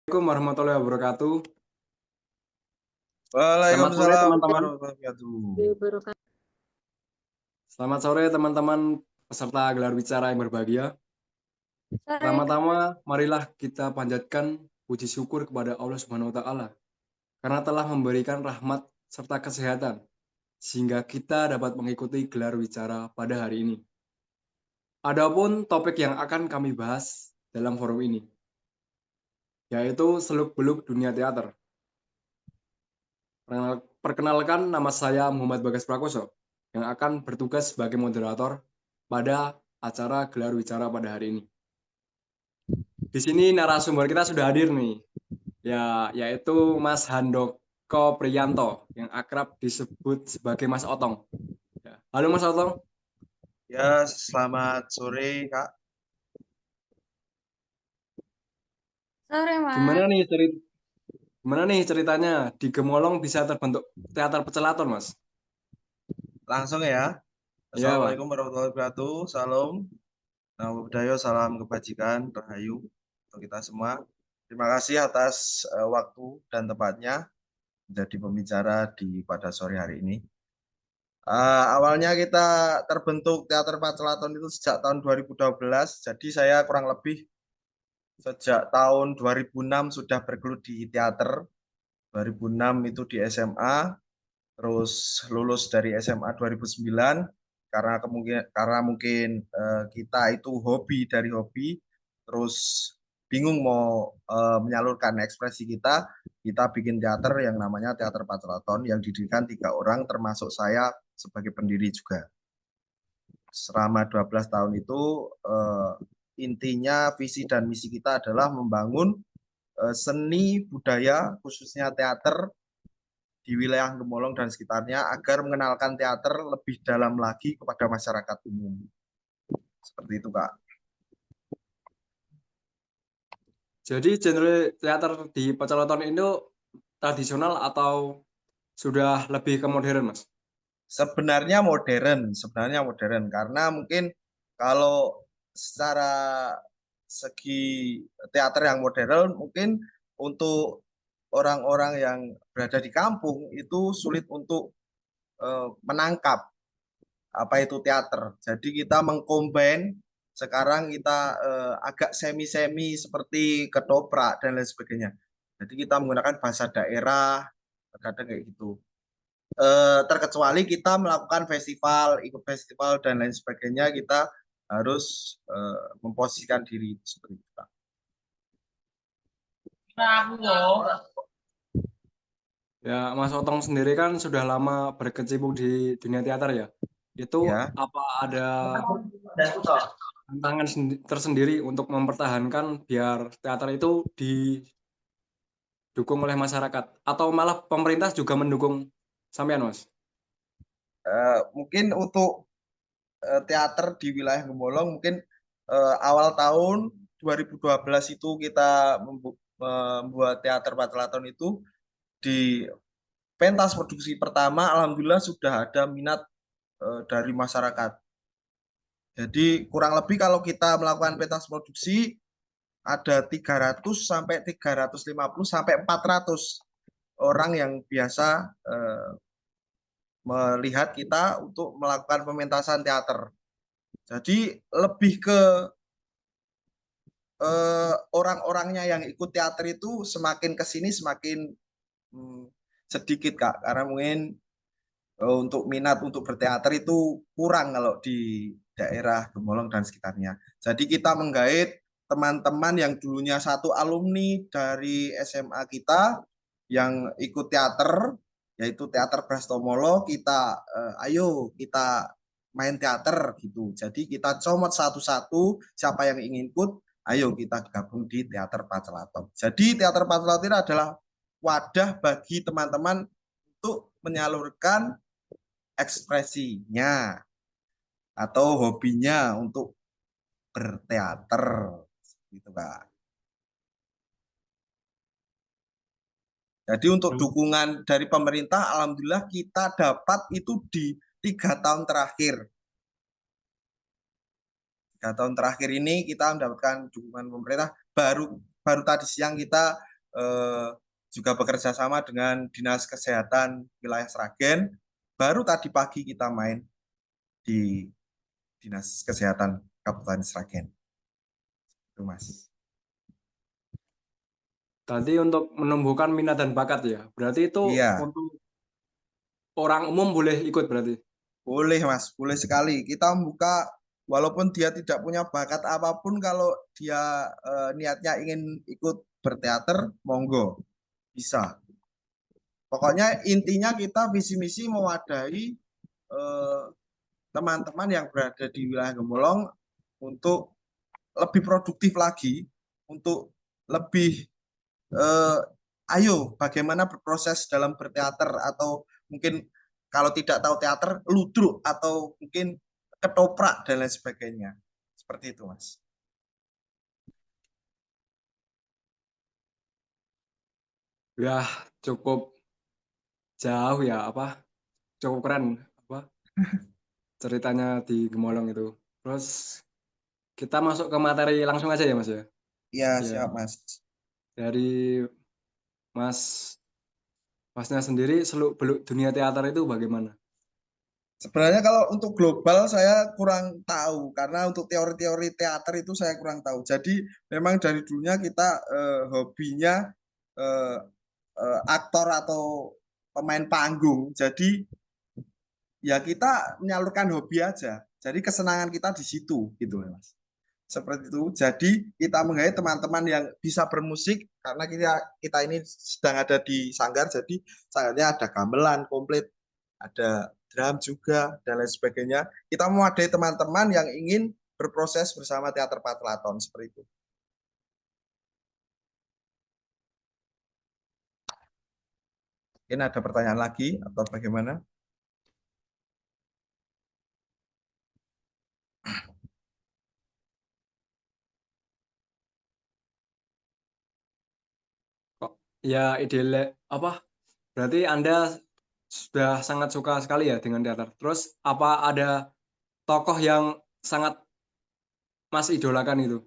Assalamualaikum warahmatullahi wabarakatuh. Selamat sore Waalaikumsalam teman-teman. warahmatullahi wabarakatuh. Selamat sore teman-teman peserta gelar bicara yang berbahagia. Sore, Kak. Pertama-tama, marilah kita panjatkan puji syukur kepada Allah Subhanahu wa taala karena telah memberikan rahmat serta kesehatan sehingga kita dapat mengikuti gelar bicara pada hari ini. Adapun topik yang akan kami bahas dalam forum ini yaitu seluk-beluk dunia teater. Perkenalkan, nama saya Muhammad Bagas Prakoso yang akan bertugas sebagai moderator pada acara gelar bicara pada hari ini. Di sini narasumber kita sudah hadir nih, yaitu Mas Handoko Priyanto yang akrab disebut sebagai Mas Otong. Halo Mas Otong. Ya, selamat sore, Kak. Sore, Mas. Gimana nih ceritanya di Gemolong bisa terbentuk teater pecelaton, Mas? Langsung ya. Iya, Pak. Assalamualaikum warahmatullahi wabarakatuh. Salam. Namo Buddhaya, salam kebajikan, rahayu untuk kita semua. Terima kasih atas waktu dan tempatnya menjadi pembicara pada sore hari ini. Awalnya kita terbentuk Teater Pacelaton itu sejak tahun 2012. Jadi saya kurang lebih sejak tahun 2006 sudah bergelut di teater. 2006 itu di SMA, terus lulus dari SMA 2009 karena mungkin kita itu hobi dari hobi, terus bingung mau menyalurkan ekspresi kita bikin teater yang namanya Teater Pacelaton yang didirikan 3 orang termasuk saya sebagai pendiri juga. Selama 12 tahun itu intinya visi dan misi kita adalah membangun seni budaya khususnya teater di wilayah Gemolong dan sekitarnya agar mengenalkan teater lebih dalam lagi kepada masyarakat umum. Seperti itu, Kak. Jadi genre teater di Pecelaton itu tradisional atau sudah lebih ke modern, Mas? Sebenarnya modern karena mungkin kalau secara segi teater yang modern mungkin untuk orang-orang yang berada di kampung itu sulit untuk menangkap apa itu teater. Jadi kita mengcombine sekarang kita agak semi-semi seperti ketoprak dan lain sebagainya. Jadi kita menggunakan bahasa daerah, kadang kayak gitu. Terkecuali kita melakukan festival, ikut festival dan lain sebagainya, kita harus memposisikan diri seperti itu. Ya, Mas Otong sendiri kan sudah lama berkecimpung di dunia teater ya. Itu Ya. apa ada tantangan tersendiri untuk mempertahankan biar teater itu didukung oleh masyarakat atau malah pemerintah juga mendukung sampean, Mas? Mungkin untuk teater di wilayah Gembolong mungkin awal tahun 2012 itu kita membuat teater Pacelaton itu di pentas produksi pertama, alhamdulillah sudah ada minat dari masyarakat. Jadi kurang lebih kalau kita melakukan pentas produksi ada 300 sampai 350 sampai 400 orang yang biasa melihat kita untuk melakukan pementasan teater. Jadi lebih ke orang-orangnya yang ikut teater itu semakin kesini semakin sedikit, Kak, karena mungkin untuk minat untuk berteater itu kurang kalau di daerah Gemolong dan sekitarnya. Jadi kita menggait teman-teman yang dulunya satu alumni dari SMA kita yang ikut teater, yaitu teater Brastomolo, kita ayo kita main teater gitu. Jadi kita comot satu-satu siapa yang ingin ikut, ayo kita gabung di Teater Pacelaton. Jadi Teater Pacelaton adalah wadah bagi teman-teman untuk menyalurkan ekspresinya atau hobinya untuk berteater gitu, Kak. Jadi untuk dukungan dari pemerintah, alhamdulillah kita dapat itu di 3 tahun terakhir. 3 tahun terakhir ini kita mendapatkan dukungan pemerintah. Baru tadi siang kita juga bekerja sama dengan Dinas Kesehatan wilayah Sragen. Baru tadi pagi kita main di Dinas Kesehatan Kabupaten Sragen. Itu Mas. Tadi untuk menumbuhkan minat dan bakat ya. Berarti itu Iya, untuk orang umum boleh ikut berarti. boleh Mas, boleh sekali. Kita membuka walaupun dia tidak punya bakat apapun, kalau dia niatnya ingin ikut berteater, monggo, bisa. Pokoknya intinya kita visi misi mewadahi eh, teman-teman yang berada di wilayah Gemolong untuk lebih produktif lagi, untuk lebih eh, ayo bagaimana berproses dalam berteater, atau mungkin kalau tidak tahu teater, ludruk atau mungkin ketoprak dan lain sebagainya. Seperti itu, Mas. Ya, cukup jauh ya apa? Cukup keren apa ceritanya di Gemolong itu. Terus kita masuk ke materi langsung aja ya, Mas ya. Iya, Ya, siap, Mas. dari Masnya sendiri seluk beluk dunia teater itu bagaimana? Sebenarnya kalau untuk global saya kurang tahu, karena untuk teori-teori teater itu saya kurang tahu. Jadi memang dari dulunya kita hobinya eh, aktor atau pemain panggung. Jadi ya kita menyalurkan hobi aja. Jadi kesenangan kita di situ gitu, Mas. Seperti itu. Jadi kita menggait teman-teman yang bisa bermusik, karena kita ini sedang ada di sanggar. Jadi sanggarnya ada gamelan komplit, ada drum juga dan lain sebagainya. Kita mewadai teman-teman yang ingin berproses bersama teater Patlaton seperti itu. Mungkin ada pertanyaan lagi atau bagaimana? Kok ya ideal apa? Berarti Anda sudah sangat suka sekali ya dengan teater. Terus apa ada tokoh yang sangat Mas idolakan itu?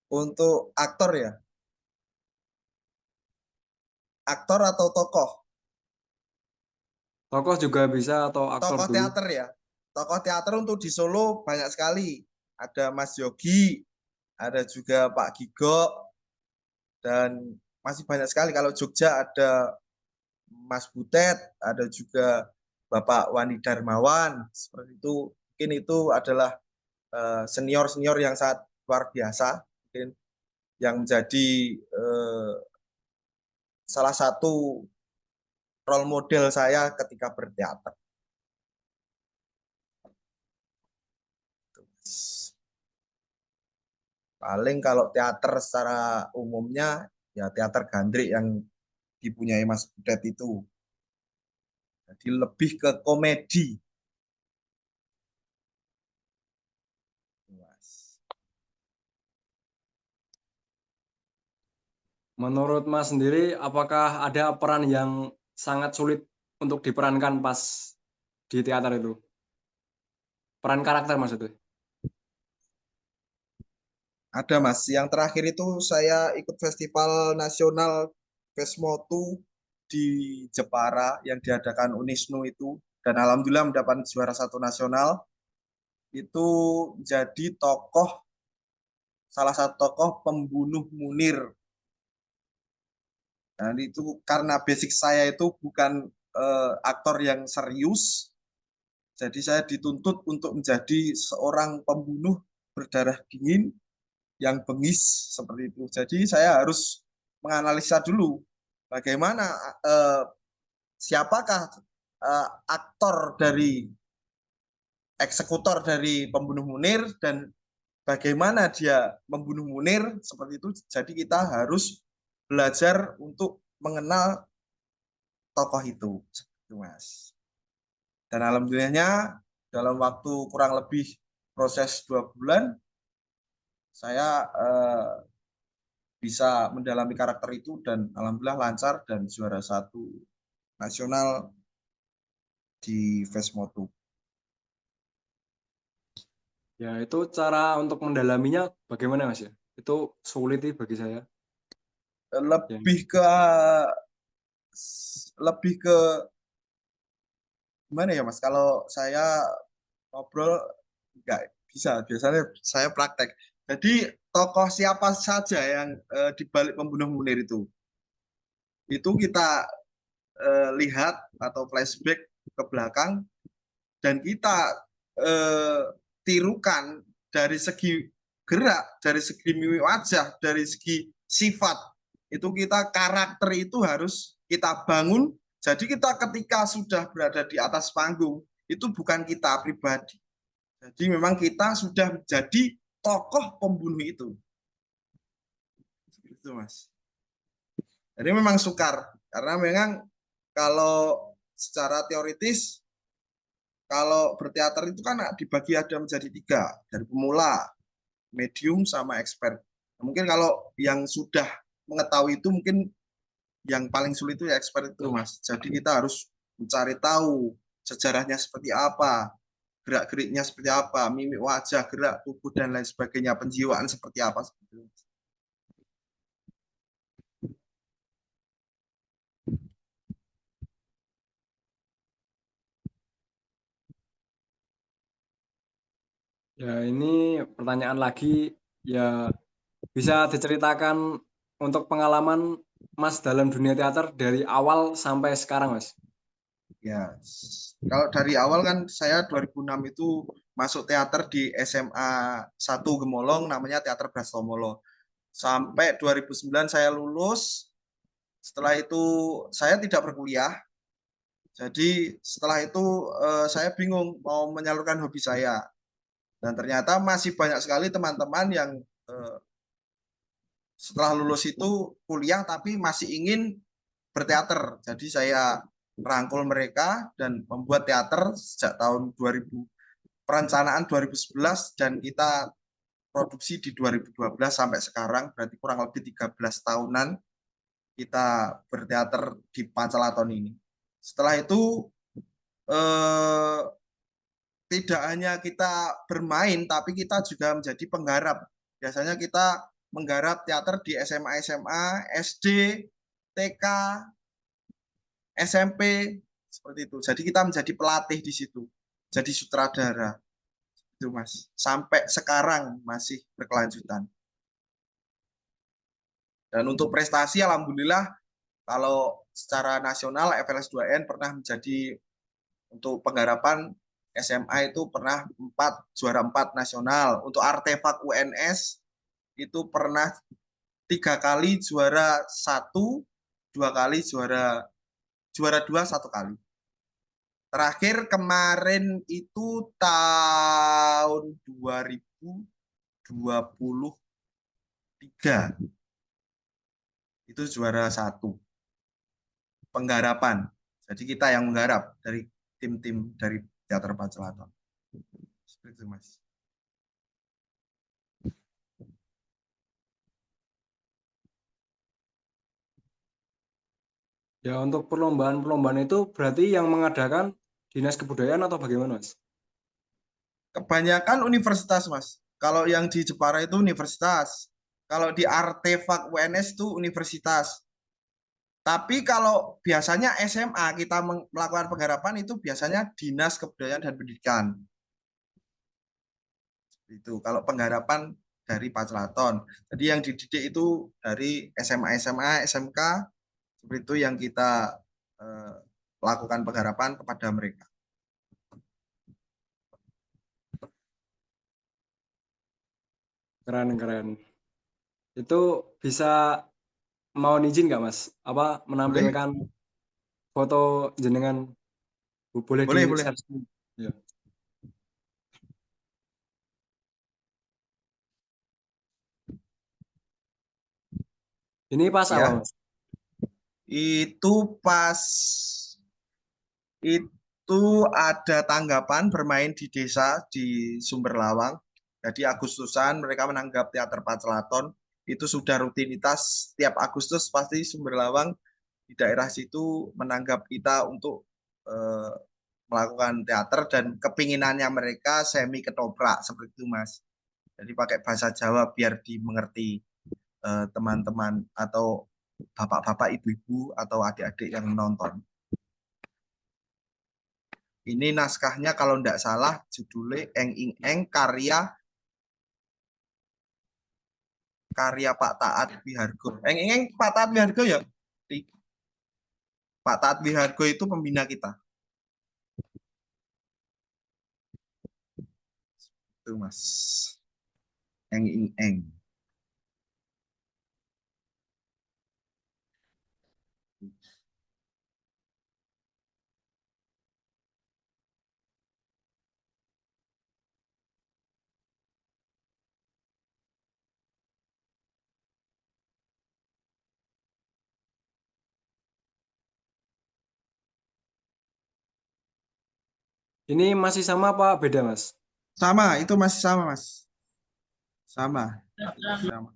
Untuk aktor ya, aktor atau tokoh? Tokoh juga bisa atau aktor Tokoh dulu. teater ya. Tokoh teater untuk di Solo banyak sekali. Ada Mas Yogi, ada juga Pak Gigo, dan masih banyak sekali. Kalau Jogja ada Mas Butet, ada juga Bapak Wani Darmawan. Seperti itu. Mungkin itu adalah senior-senior yang sangat luar biasa. Mungkin yang menjadi salah satu role model saya ketika berteater. Paling kalau teater secara umumnya ya teater gandrik yang dipunyai Mas Budet itu. Jadi lebih ke komedi. Menurut Mas sendiri, apakah ada peran yang sangat sulit untuk diperankan pas di teater itu? Peran karakter maksudnya. Ada Mas, yang terakhir itu saya ikut festival nasional Vesmotu di Jepara yang diadakan Unisnu itu, dan alhamdulillah mendapat juara satu nasional. Itu jadi tokoh, salah satu tokoh pembunuh Munir. Dan itu karena basic saya itu bukan aktor yang serius, jadi saya dituntut untuk menjadi seorang pembunuh berdarah dingin yang bengis seperti itu. Jadi saya harus menganalisa dulu bagaimana siapakah aktor dari eksekutor dari pembunuh Munir, dan bagaimana dia membunuh Munir seperti itu. Jadi kita harus belajar untuk mengenal tokoh itu, Mas. Dan alhamdulillahnya dalam waktu kurang lebih proses 2 bulan, saya bisa mendalami karakter itu, dan alhamdulillah lancar dan juara satu nasional di Vesmotu. Ya, itu cara untuk mendalaminya bagaimana Mas ya? Itu sulit bagi saya. lebih ke gimana ya Mas? Kalau saya ngobrol nggak bisa, biasanya saya praktek. Jadi tokoh siapa saja yang di balik pembunuh Munir itu kita lihat atau flashback ke belakang dan kita eh, tirukan dari segi gerak, dari segi mimik wajah, dari segi sifat. Itu kita karakter itu harus kita bangun. Jadi kita ketika sudah berada di atas panggung, itu bukan kita pribadi. Jadi memang kita sudah menjadi tokoh pembunuh itu. Itu Mas. Jadi memang sukar. Karena memang kalau secara teoritis, kalau berteater itu kan dibagi ada menjadi 3. Dari pemula, medium, sama expert. Nah, mungkin kalau yang sudah mengetahui itu mungkin yang paling sulit itu ya expert itu Mas. Jadi kita harus mencari tahu sejarahnya seperti apa, gerak-geriknya seperti apa, mimik wajah, gerak tubuh dan lain sebagainya, penjiwaan seperti apa. Ya, ini pertanyaan lagi. Ya, bisa diceritakan untuk pengalaman Mas dalam dunia teater dari awal sampai sekarang, Mas? Ya, kalau dari awal kan saya 2006 itu masuk teater di SMA 1 Gemolong, namanya Teater Brastomolo. Sampai 2009 saya lulus. Setelah itu saya tidak berkuliah. Jadi setelah itu saya bingung mau menyalurkan hobi saya. Dan ternyata masih banyak sekali teman-teman yang eh, setelah lulus itu kuliah tapi masih ingin berteater. Jadi saya merangkul mereka dan membuat teater sejak tahun 2000, perencanaan 2011 dan kita produksi di 2012 sampai sekarang, berarti kurang lebih 13 tahunan kita berteater di Pancalaton ini. Setelah itu eh, tidak hanya kita bermain, tapi kita juga menjadi penggarap. Biasanya kita menggarap teater di SMA, SD, TK, SMP, seperti itu. Jadi kita menjadi pelatih di situ, jadi sutradara. Itu Mas. Sampai sekarang masih berkelanjutan. Dan untuk prestasi, alhamdulillah, kalau secara nasional FLS 2N pernah menjadi untuk penggarapan SMA itu pernah juara 4 nasional. Untuk artefak UNS itu pernah 3 kali juara 1, 2 kali juara 2, 1 kali. Terakhir kemarin itu tahun 2023 itu juara 1 penggarapan. Jadi kita yang menggarap dari tim-tim dari Teater Pancalaton. Seperti itu Mas. Ya, untuk perlombaan-perlombaan itu berarti yang mengadakan Dinas Kebudayaan atau bagaimana, Mas? Kebanyakan universitas Mas. Kalau yang di Jepara itu universitas. Kalau di artefak UNS itu universitas. Tapi kalau biasanya SMA kita melakukan penggarapan itu biasanya Dinas Kebudayaan dan Pendidikan. Itu kalau penggarapan dari Pancalaton. Jadi yang dididik itu dari SMA, SMK, seperti itu yang kita lakukan penggarapan kepada mereka. Keren. Itu bisa mau izin nggak, Mas? Apa Boleh? menampilkan foto jenengan? Boleh di Boleh. share? Ya. Ini pas apa, Ya, Mas? itu pas itu ada tanggapan bermain di desa di Sumberlawang. Jadi Agustusan mereka menanggap teater Pancalaton itu sudah rutinitas setiap Agustus pasti Sumberlawang di daerah situ menanggap kita untuk eh, melakukan teater dan kepinginannya mereka semi ketoprak seperti itu Mas. Jadi pakai bahasa Jawa biar dimengerti teman-teman atau bapak-bapak, ibu-ibu, atau adik-adik yang menonton. Ini naskahnya kalau tidak salah judulnya Eng Ing Eng karya Pak Taat Wihargo. Eng Ing Eng Pak Taat Wihargo ya? Pak Taat Wihargo itu pembina kita. Itu Mas. Eng Ing Eng. Ini masih sama apa beda, Mas? Sama, itu masih sama, Mas. Sama. Sama.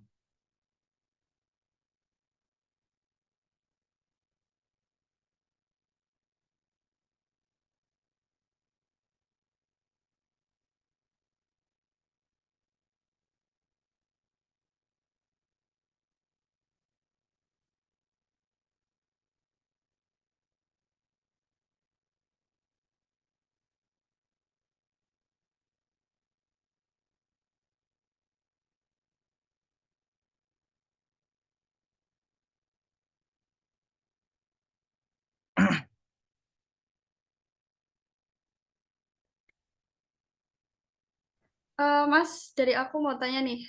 Mas, dari aku mau tanya nih,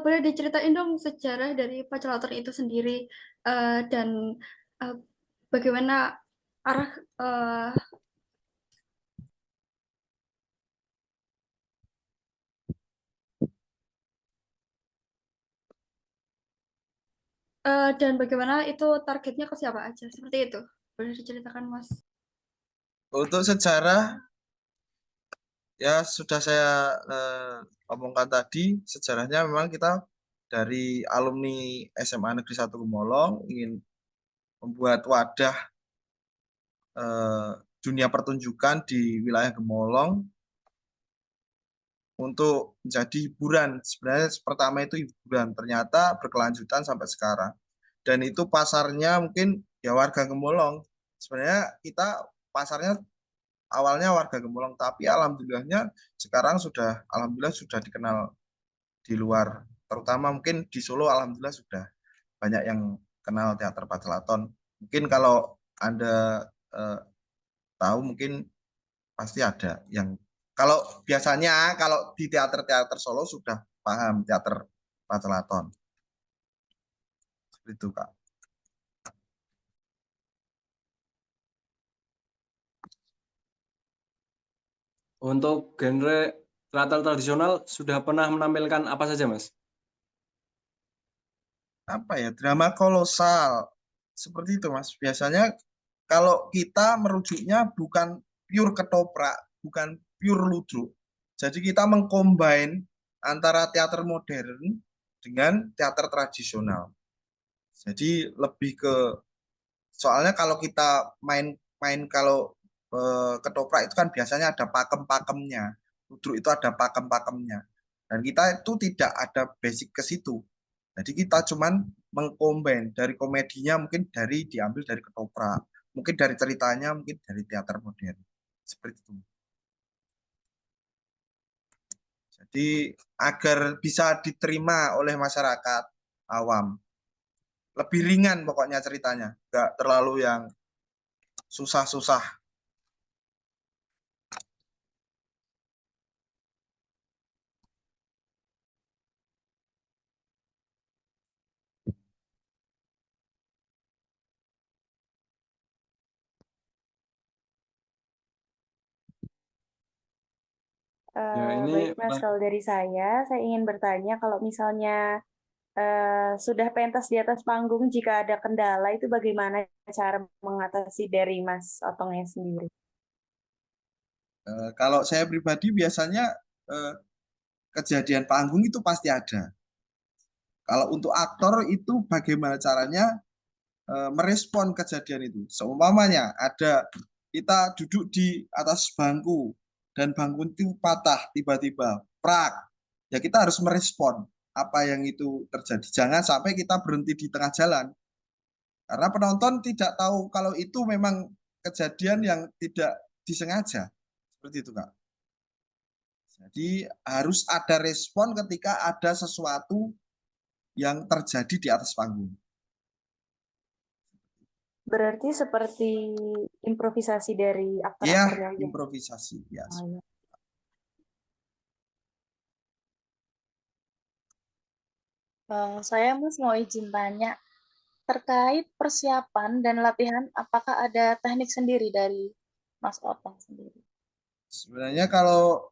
boleh diceritain dong sejarah dari pacelator itu sendiri dan eh, bagaimana arah eh, dan bagaimana itu targetnya ke siapa aja, seperti itu. Boleh diceritakan, Mas? Untuk sejarah, ya sudah saya omongkan tadi, sejarahnya memang kita dari alumni SMA Negeri 1 Gemolong ingin membuat wadah dunia pertunjukan di wilayah Gemolong untuk menjadi hiburan. Sebenarnya pertama itu hiburan, ternyata berkelanjutan sampai sekarang. Dan itu pasarnya mungkin ya warga Gemolong. Sebenarnya kita pasarnya awalnya warga Gemolong, tapi alhamdulillahnya sekarang alhamdulillah sudah dikenal di luar. Terutama mungkin di Solo alhamdulillah sudah banyak yang kenal teater Pacelaton. Mungkin kalau Anda tahu mungkin pasti ada yang kalau biasanya kalau di teater-teater Solo sudah paham teater Pacelaton. Seperti itu, Kak. Untuk genre teater tradisional sudah pernah menampilkan apa saja, Mas? Apa ya, drama kolosal. Seperti itu, Mas. Biasanya kalau kita merujuknya bukan pure ketoprak, bukan pure ludruk. Jadi kita mengcombine antara teater modern dengan teater tradisional. Jadi lebih ke soalnya kalau kita main kalau ketoprak itu kan biasanya ada pakem-pakemnya. Ludruk itu ada pakem-pakemnya. Dan kita itu tidak ada basic ke situ. Jadi kita cuman mengcombine dari komedinya mungkin diambil dari ketoprak, mungkin dari ceritanya mungkin dari teater modern. Seperti itu. Jadi agar bisa diterima oleh masyarakat awam. Lebih ringan pokoknya ceritanya, nggak terlalu yang susah-susah. Ya, ini Baik Mas, kalau dari saya ingin bertanya kalau misalnya sudah pentas di atas panggung, jika ada kendala itu bagaimana cara mengatasi dari Mas Otongnya sendiri? Kalau saya pribadi biasanya kejadian panggung itu pasti ada. Kalau untuk aktor itu bagaimana caranya merespon kejadian itu. Seumpamanya ada kita duduk di atas bangku dan bangku itu patah tiba-tiba, prak. Ya kita harus merespon apa yang itu terjadi. Jangan sampai kita berhenti di tengah jalan. Karena penonton tidak tahu kalau itu memang kejadian yang tidak disengaja. Seperti itu, Kak. Jadi harus ada respon ketika ada sesuatu yang terjadi di atas panggung. Berarti seperti improvisasi dari Ya, aktor-aktornya aja. improvisasi. Ya. Oh, iya. Saya Mas mau izin tanya, terkait persiapan dan latihan, apakah ada teknik sendiri dari Mas Otong sendiri? Sebenarnya kalau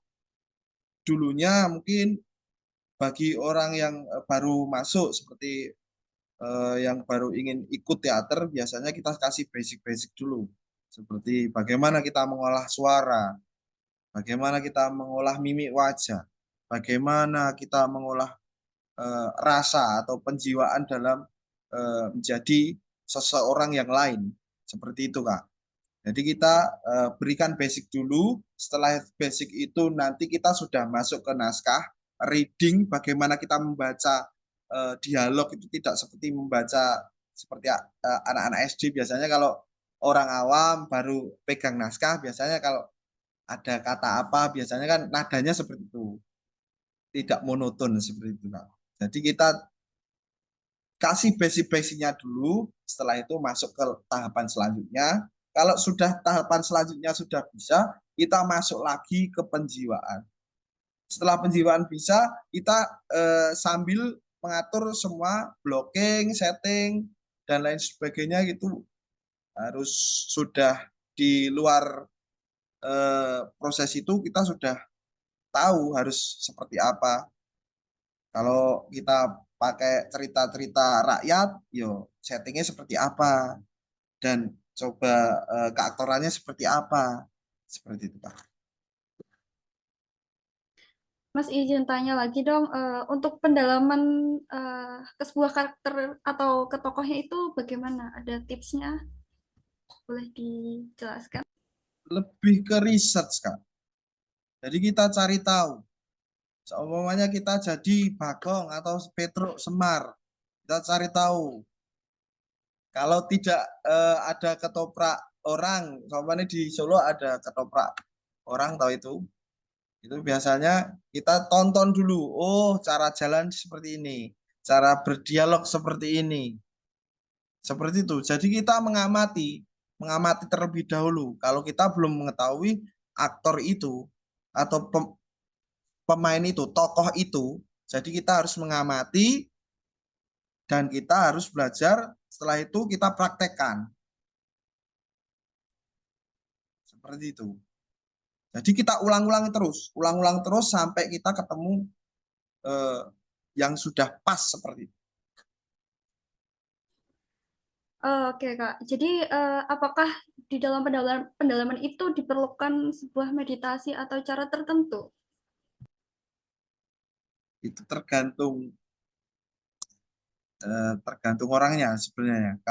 dulunya mungkin bagi orang yang baru masuk seperti yang baru ingin ikut teater, biasanya kita kasih basic-basic dulu. Seperti bagaimana kita mengolah suara, bagaimana kita mengolah mimik wajah, bagaimana kita mengolah rasa atau penjiwaan dalam menjadi seseorang yang lain. Seperti itu, Kak. Jadi kita berikan basic dulu, setelah basic itu nanti kita sudah masuk ke naskah, reading, bagaimana kita membaca dialog itu tidak seperti membaca seperti anak-anak SD. Biasanya kalau orang awam baru pegang naskah, biasanya kalau ada kata apa, biasanya kan nadanya seperti itu. Tidak monoton seperti itu, Kak. Jadi kita kasih basic-basicnya dulu, setelah itu masuk ke tahapan selanjutnya. Kalau sudah tahapan selanjutnya sudah bisa, kita masuk lagi ke penjiwaan. Setelah penjiwaan bisa, kita sambil mengatur semua blocking, setting, dan lain sebagainya gitu harus sudah di luar proses itu kita sudah tahu harus seperti apa. Kalau kita pakai cerita-cerita rakyat, yo settingnya seperti apa dan coba keaktorannya seperti apa, seperti itu, Pak. Mas izin tanya lagi dong, untuk pendalaman ke sebuah karakter atau ke tokohnya itu bagaimana? Ada tipsnya? Boleh dijelaskan? Lebih ke research, Kak. Jadi kita cari tahu. Seumpamanya kita jadi Bagong atau Petruk Semar, kita cari tahu. Kalau tidak ada ketoprak orang, seumpamanya di Solo ada ketoprak orang, tahu itu? Itu biasanya kita tonton dulu, oh cara jalan seperti ini, cara berdialog seperti ini. Seperti itu. Jadi kita mengamati terlebih dahulu. Kalau kita belum mengetahui aktor itu atau pemain itu, tokoh itu, jadi kita harus mengamati dan kita harus belajar, setelah itu kita praktekkan. Seperti itu. Jadi kita ulang-ulang terus sampai kita ketemu yang sudah pas seperti itu. Oke Kak, jadi apakah di dalam pendalaman itu diperlukan sebuah meditasi atau cara tertentu? Itu tergantung orangnya sebenarnya.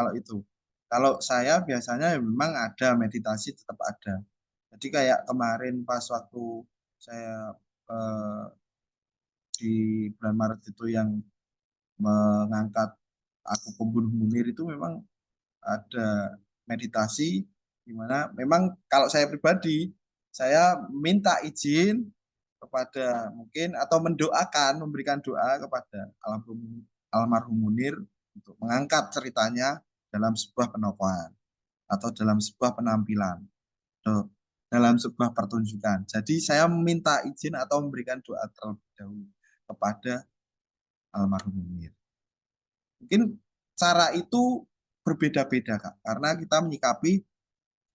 Kalau saya biasanya memang ada meditasi, tetap ada. Jadi kayak kemarin pas waktu saya di bulan Maret itu yang mengangkat aku pembunuh Munir, itu memang ada meditasi di mana memang kalau saya pribadi saya minta izin kepada mungkin atau mendoakan, memberikan doa kepada almarhum Munir untuk mengangkat ceritanya dalam sebuah penokohan atau dalam sebuah penampilan atau dalam sebuah pertunjukan. Jadi saya meminta izin atau memberikan doa terlebih dahulu kepada almarhum Munir. Mungkin cara itu berbeda-beda, Kak, karena kita menyikapi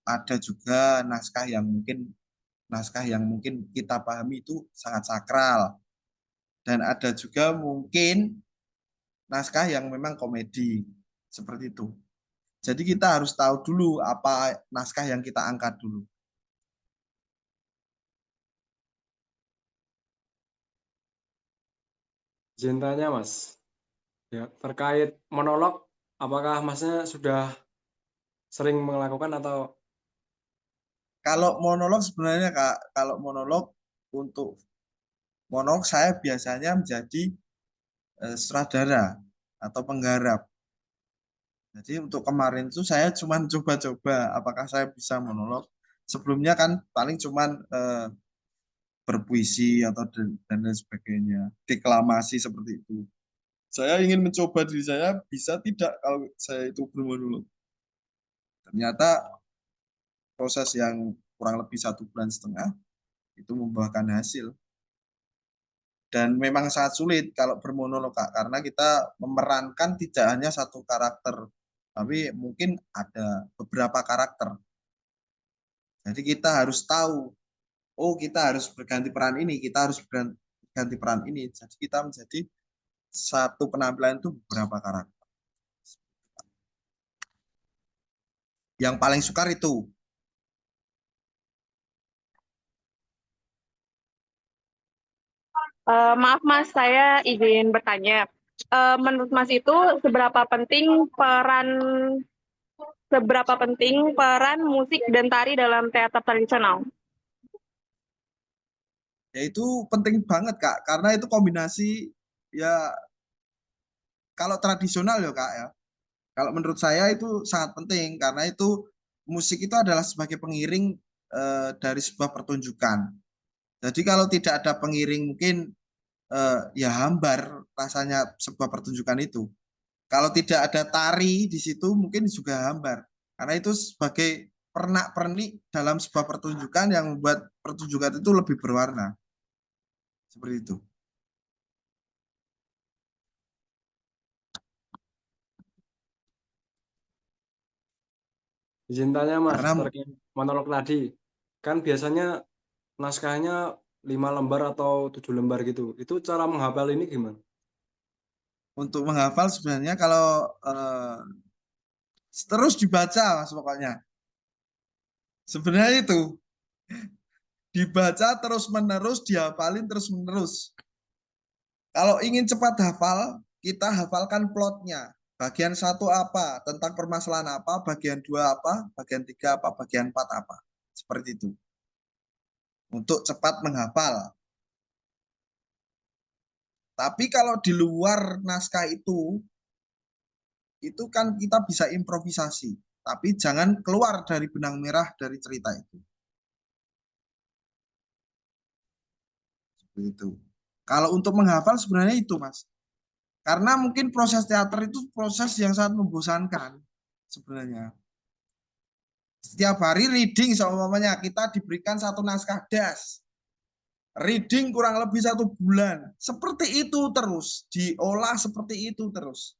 ada juga naskah yang mungkin kita pahami itu sangat sakral, dan ada juga mungkin naskah yang memang komedi seperti itu. Jadi kita harus tahu dulu apa naskah yang kita angkat dulu. Izin tanya Mas, ya terkait monolog, apakah Masnya sudah sering melakukan atau Kalau monolog sebenarnya, Kak, untuk monolog saya biasanya menjadi sutradara atau penggarap. Jadi untuk kemarin itu saya cuma coba-coba apakah saya bisa monolog. Sebelumnya kan paling cuman berpuisi atau dan lain sebagainya, deklamasi seperti itu. Saya ingin mencoba diri saya bisa tidak kalau saya itu bermonolog. Ternyata proses yang kurang lebih 1,5 bulan itu membuahkan hasil. Dan memang sangat sulit kalau bermonolog, Kak, karena kita memerankan tidak hanya satu karakter, tapi mungkin ada beberapa karakter. Jadi kita harus tahu, oh kita harus berganti peran ini, kita harus berganti peran ini. Jadi kita menjadi satu penampilan itu beberapa karakter. Yang paling sukar itu. Maaf Mas, saya izin bertanya. Menurut Mas itu seberapa penting peran musik dan tari dalam teater tradisional? Ya itu penting banget, Kak, karena itu kombinasi ya kalau tradisional ya, Kak, ya. Kalau menurut saya itu sangat penting karena itu musik itu adalah sebagai pengiring dari sebuah pertunjukan. Jadi kalau tidak ada pengiring mungkin ya hambar rasanya sebuah pertunjukan itu. Kalau tidak ada tari di situ mungkin juga hambar. Karena itu sebagai pernak-pernik dalam sebuah pertunjukan yang membuat pertunjukan itu lebih berwarna. Seperti itu. Izin tanya Mas, Karena terkait monolog tadi. Kan biasanya naskahnya 5 lembar atau 7 lembar gitu. Itu cara menghafal ini gimana? untuk menghafal sebenarnya kalau terus dibaca Mas pokoknya. Sebenarnya itu dibaca terus-menerus, dihafalin terus-menerus. Kalau ingin cepat hafal, kita hafalkan plotnya. Bagian 1 apa, tentang permasalahan apa, bagian 2 apa, bagian 3 apa, bagian 4 apa. Seperti itu. Untuk cepat menghafal. Tapi kalau di luar naskah itu kan kita bisa improvisasi. Tapi jangan keluar dari benang merah dari cerita itu. Seperti itu. Kalau untuk menghafal sebenarnya itu, Mas. Karena mungkin proses teater itu proses yang sangat membosankan sebenarnya. Setiap hari reading seumpamanya kita diberikan satu naskah das. Reading kurang lebih 1 bulan. Seperti itu terus. Diolah seperti itu terus.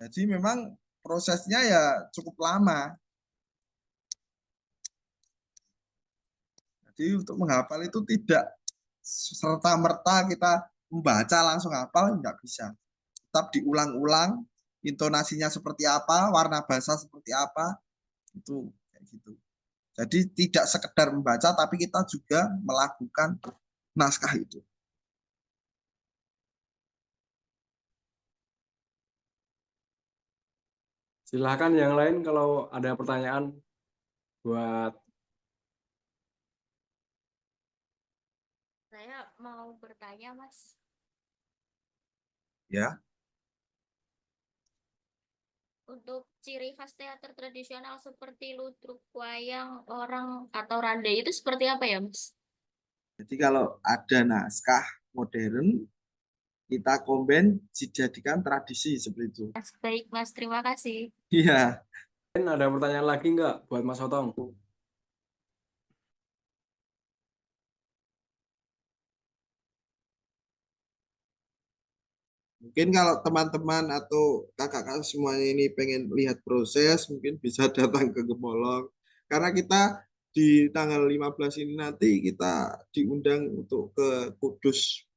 Jadi memang prosesnya ya cukup lama. Jadi untuk menghafal itu tidak serta-merta kita membaca langsung hafal, nggak bisa. Tetap diulang-ulang, intonasinya seperti apa, warna bahasa seperti apa, itu kayak gitu. Jadi tidak sekedar membaca, tapi kita juga melakukan naskah itu. Silahkan yang lain kalau ada pertanyaan buat Saya mau bertanya, Mas. Ya, Untuk ciri khas teater tradisional seperti ludruk, wayang, orang, atau randai itu seperti apa ya, Mas? jadi kalau ada naskah modern, kita combine dijadikan tradisi seperti itu. Mas, baik, Mas. Terima kasih. Iya, ada pertanyaan lagi nggak buat Mas Otong? mungkin kalau teman-teman atau kakak-kakak semuanya ini pengen lihat proses, mungkin bisa datang ke Gemolong. Karena kita di tanggal 15 ini nanti kita diundang untuk ke Kudus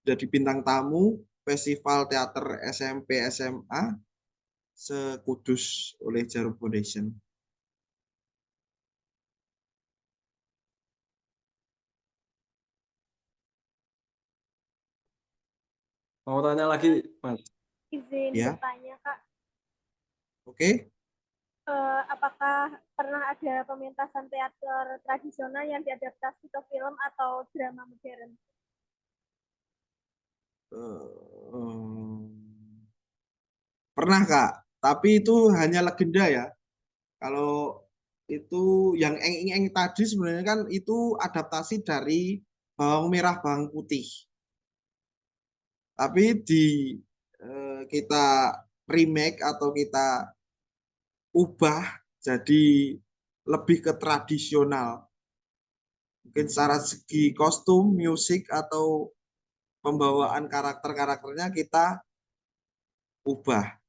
jadi bintang tamu Festival Teater SMP SMA se-Kudus oleh Jarum Foundation. Mau tanya lagi, Mas? Izin Ya, bertanya, Kak. oke. Apakah pernah ada pementasan teater tradisional yang diadaptasi ke film atau drama modern? Eh, Pernah Kak, tapi itu hanya legenda ya. Kalau itu yang eng-eng tadi sebenarnya kan itu adaptasi dari bawang merah bawang putih. Tapi kita remake atau kita ubah jadi lebih ke tradisional. Mungkin secara segi kostum, musik, atau pembawaan karakter-karakternya kita ubah.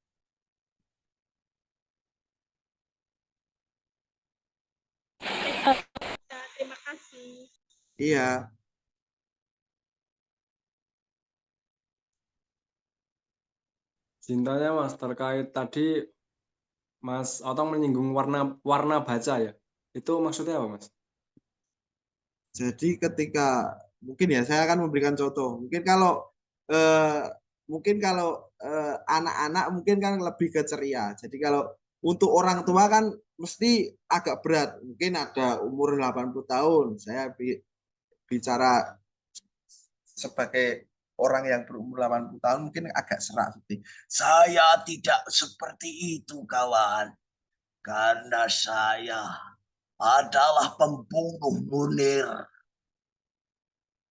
Ya, terima kasih. Iya, Cintanya Mas terkait tadi Mas Otong menyinggung warna warna baca ya. Itu maksudnya apa Mas? jadi ketika mungkin ya saya akan memberikan contoh. Eh, mungkin kalau anak-anak mungkin kan lebih ke ceria. Jadi kalau untuk orang tua kan mesti agak berat. Mungkin ada umur 80 tahun. Saya bicara sebagai orang yang berumur 80 tahun mungkin agak serak. Saya tidak seperti itu kawan. Karena saya adalah pembunuh Munir.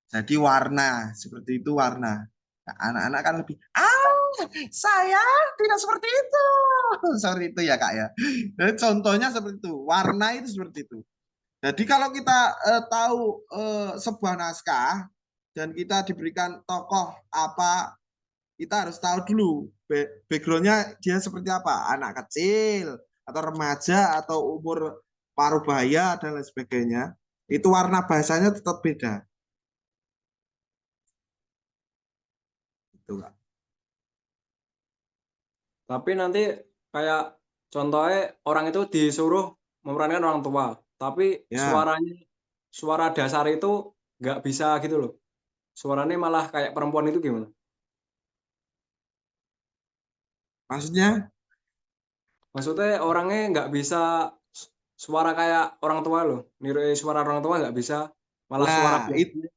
Jadi warna, seperti itu warna. Nah, anak-anak kan lebih, saya tidak seperti itu. Seperti itu ya Kak ya. Jadi contohnya seperti itu, warna itu seperti itu. Jadi kalau kita tahu sebuah naskah dan kita diberikan tokoh apa, kita harus tahu dulu backgroundnya dia seperti apa. Anak kecil, atau remaja, atau umur paruh baya, dan lain sebagainya. Itu warna bahasanya tetap beda. Gitu, Kak. Tapi nanti kayak contohnya orang itu disuruh memerankan orang tua, tapi Ya, suara dasar itu nggak bisa gitu loh. Suaranya malah kayak perempuan itu gimana? maksudnya Maksudnya orangnya nggak bisa suara kayak orang tua loh. Niru suara orang tua nggak bisa, malah suara lah biasa.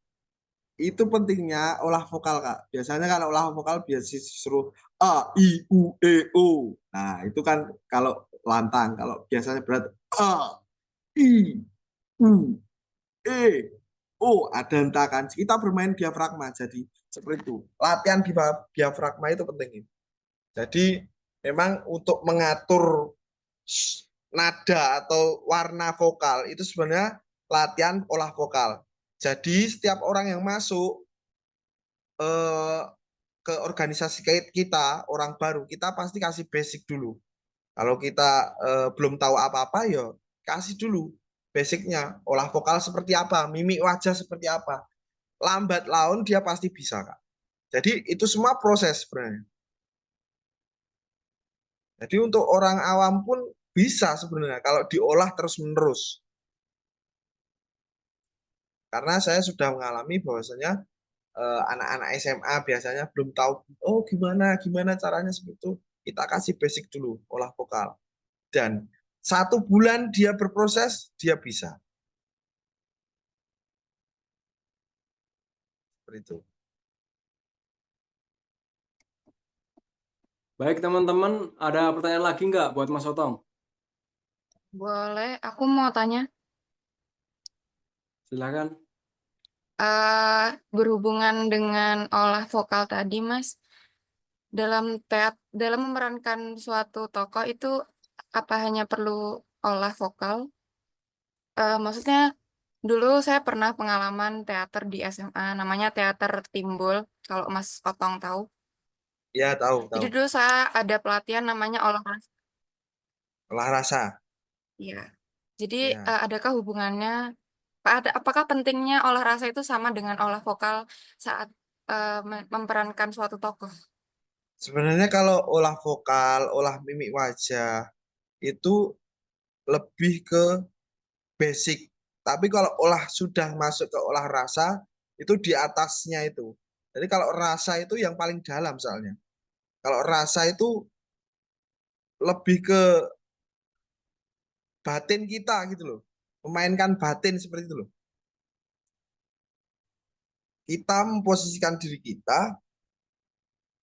itu pentingnya olah vokal Kak. Biasanya kan olah vokal biasa disuruh a i u e o. Nah, itu kan kalau lantang, kalau biasanya berat a i u e o, ada hentakan. Kita bermain diafragma jadi seperti itu. Latihan di diafragma itu penting. Jadi memang untuk mengatur nada atau warna vokal itu sebenarnya latihan olah vokal. Jadi setiap orang yang masuk eh, ke organisasi kita, orang baru, kita pasti kasih basic dulu. Kalau kita belum tahu apa-apa, ya kasih dulu basicnya. Olah vokal seperti apa, mimik wajah seperti apa. Lambat laun dia pasti bisa, Kak. Jadi itu semua proses sebenarnya. Jadi untuk orang awam pun bisa sebenarnya kalau diolah terus-menerus. Karena saya sudah mengalami bahwasanya anak-anak SMA biasanya belum tahu, oh gimana gimana caranya seperti itu. Kita kasih basic dulu olah vokal. Dan 1 bulan dia berproses, dia bisa. Seperti itu. Baik teman-teman, ada pertanyaan lagi nggak buat Mas Otong? Boleh, aku mau tanya, Silakan. berhubungan dengan olah vokal tadi, Mas, dalam memerankan suatu tokoh itu apa hanya perlu olah vokal? Maksudnya dulu saya pernah pengalaman teater di SMA, namanya teater Timbul, kalau Mas Otong tahu. Ya tahu Jadi tahu. dulu saya ada pelatihan namanya olah rasa. Olah rasa. Ya. Jadi Ya. adakah hubungannya? Apakah pentingnya olah rasa itu sama dengan olah vokal saat memperankan suatu tokoh? Sebenarnya kalau olah vokal, olah mimik wajah itu lebih ke basic. Tapi kalau olah sudah masuk ke olah rasa itu di atasnya itu. Jadi kalau rasa itu yang paling dalam soalnya. Kalau rasa itu lebih ke batin kita gitu loh. Memainkan batin seperti itu loh. Kita memposisikan diri kita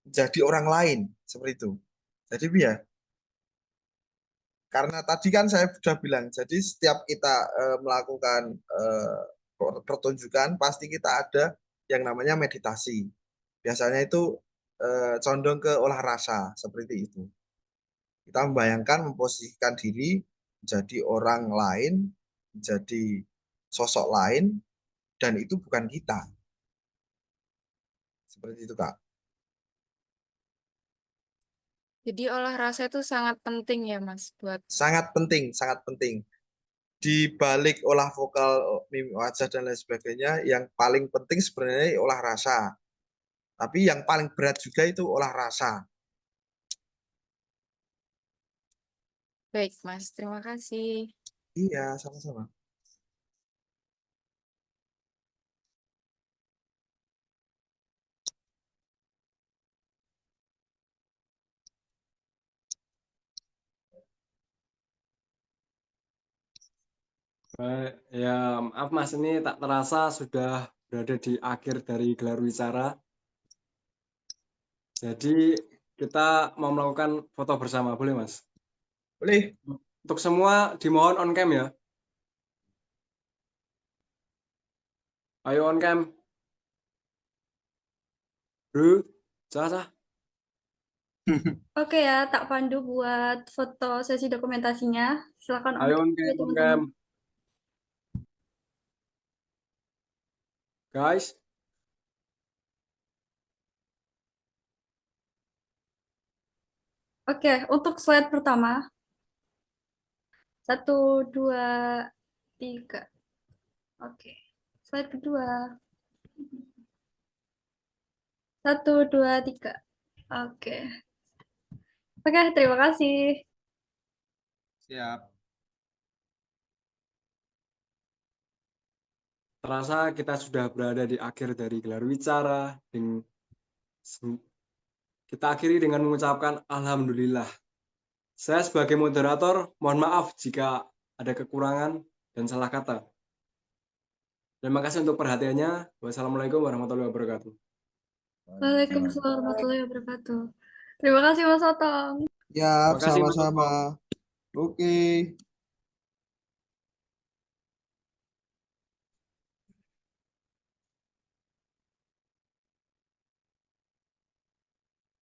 jadi orang lain seperti itu. Jadi ya, karena tadi kan saya sudah bilang, jadi setiap kita melakukan pertunjukan, pasti kita ada yang namanya meditasi. Biasanya itu condong ke olah rasa, seperti itu. Kita membayangkan, memposisikan diri menjadi orang lain, menjadi sosok lain, dan itu bukan kita. Seperti itu, Kak. Jadi olah rasa itu sangat penting ya, Mas, buat Sangat penting, sangat penting. Di balik olah vokal, mimik wajah, dan lain sebagainya, yang paling penting sebenarnya olah rasa. Tapi yang paling berat juga itu olah rasa. baik, Mas. Terima kasih. Iya, sama-sama. Baik, ya maaf Mas, ini tak terasa sudah berada di akhir dari gelar wicara. Jadi kita mau melakukan foto bersama, boleh Mas? Boleh. Untuk semua dimohon on cam ya. Ayo on cam. Bro, sah. Oke ya, tak pandu buat foto sesi dokumentasinya. Silakan on Ayo cam on ya, cam, on teman-teman. cam. Guys, Oke, untuk slide pertama. 1, 2, 3. Oke. Slide kedua. 1, 2, 3. Oke. Oke, terima kasih. Siap. terasa kita sudah berada di akhir dari gelar wicara. Kita akhiri dengan mengucapkan Alhamdulillah. Saya sebagai moderator, mohon maaf jika ada kekurangan dan salah kata. Terima kasih untuk perhatiannya. Wassalamualaikum warahmatullahi wabarakatuh. Waalaikumsalam warahmatullahi wabarakatuh. Terima kasih Mas Otong. Siap, Terima kasih, Mas Otto. sama-sama. Oke.